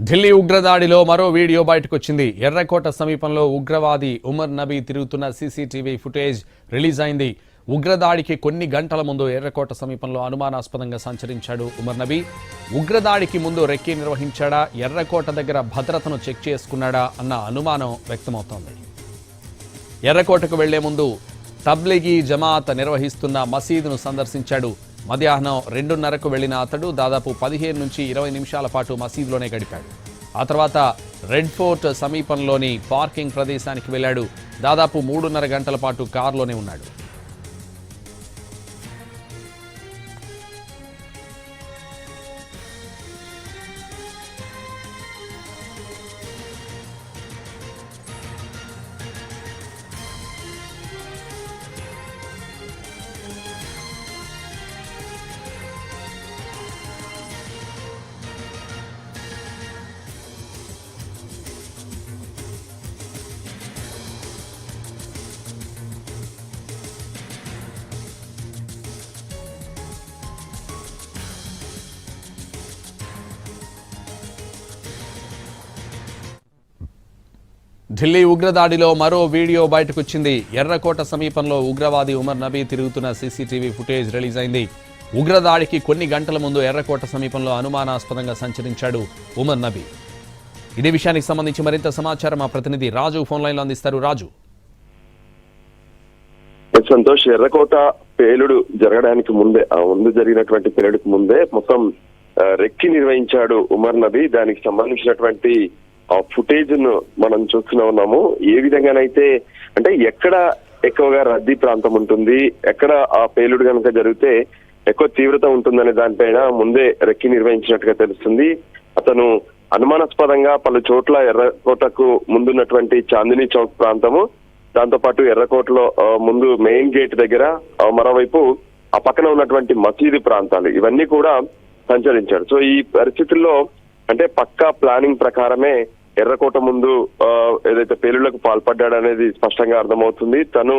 ఢిల్లీ ఉగ్రదాడిలో మరో వీడియో బయటకొచ్చింది. ఎర్రకోట సమీపంలో ఉగ్రవాది ఉమర్ నబీ తిరుగుతున్న సీసీటీవీ ఫుటేజ్ రిలీజ్ అయింది. ఉగ్రదాడికి కొన్ని గంటల ముందు ఎర్రకోట సమీపంలో అనుమానాస్పదంగా సంచరించాడు ఉమర్ నబీ. ఉగ్రదాడికి ముందు రెక్కీ నిర్వహించాడా, ఎర్రకోట దగ్గర భద్రతను చెక్ చేసుకున్నాడా అన్న అనుమానం వ్యక్తమవుతోంది. ఎర్రకోటకు వెళ్లే ముందు తబ్లిగీ జమాత్ నిర్వహిస్తున్న మసీదును సందర్శించాడు. మధ్యాహ్నం 2:30కు వెళ్లిన అతడు దాదాపు 15 నుంచి 20 నిమిషాల పాటు మసీదులోనే గడిపాడు. ఆ తర్వాత రెడ్ ఫోర్ట్ సమీపంలోని పార్కింగ్ ప్రదేశానికి వెళ్లాడు. దాదాపు 3:30 గంటల పాటు కారులోనే ఉన్నాడు. ఢిల్లీ ఉగ్రదాడిలో మరో వీడియో బయటకొచ్చింది. ఎర్రకోట సమీపంలో ఉగ్రవాది ఉమర్ నబీ తిరుగుతున్న సీసీటీవీ ఫుటేజ్ రిలీజ్ అయింది. ఉగ్రదాడికి కొన్ని గంటల ముందు ఎర్రకోట సమీపంలో అనుమానాస్పదంగా సంచరించాడు ఉమర్ నబీ. ఇదే విషయానికి సంబంధించి మరింత సమాచారం మా ప్రతినిధి రాజు ఫోన్ లైన్ లో అందిస్తారు. రాజు, సంతోష్, ఎర్రకోట పేలుడు జరగడానికి ముందు జరిగినటువంటి పేలుడుకు ముందే మొత్తం రెక్కి నిర్వహించాడు ఉమర్ నబీ. దానికి సంబంధించినటువంటి ఆ ఫుటేజ్ ను మనం చూస్తూనే ఉన్నాము. ఏ విధంగానైతే అంటే ఎక్కడ ఎక్కువగా రద్దీ ప్రాంతం ఉంటుంది, ఎక్కడ ఆ పేలుడు కనుక జరిగితే ఎక్కువ తీవ్రత ఉంటుందనే దానిపైన ముందే రెక్కి నిర్వహించినట్టుగా తెలుస్తుంది. అతను అనుమానాస్పదంగా పలు చోట్ల ఎర్రకోటకు ముందున్నటువంటి చాందినీ చౌక్ ప్రాంతము, దాంతో పాటు ఎర్రకోటలో ముందు మెయిన్ గేట్ దగ్గర, మరోవైపు ఆ పక్కన ఉన్నటువంటి మసీదు ప్రాంతాలు, ఇవన్నీ కూడా సంచరించాడు. సో ఈ పరిస్థితుల్లో అంటే పక్కా ప్లానింగ్ ప్రకారమే ఎర్రకోట ముందు ఏదైతే పేలుళ్లకు పాల్పడ్డాడనేది స్పష్టంగా అర్థమవుతుంది. తను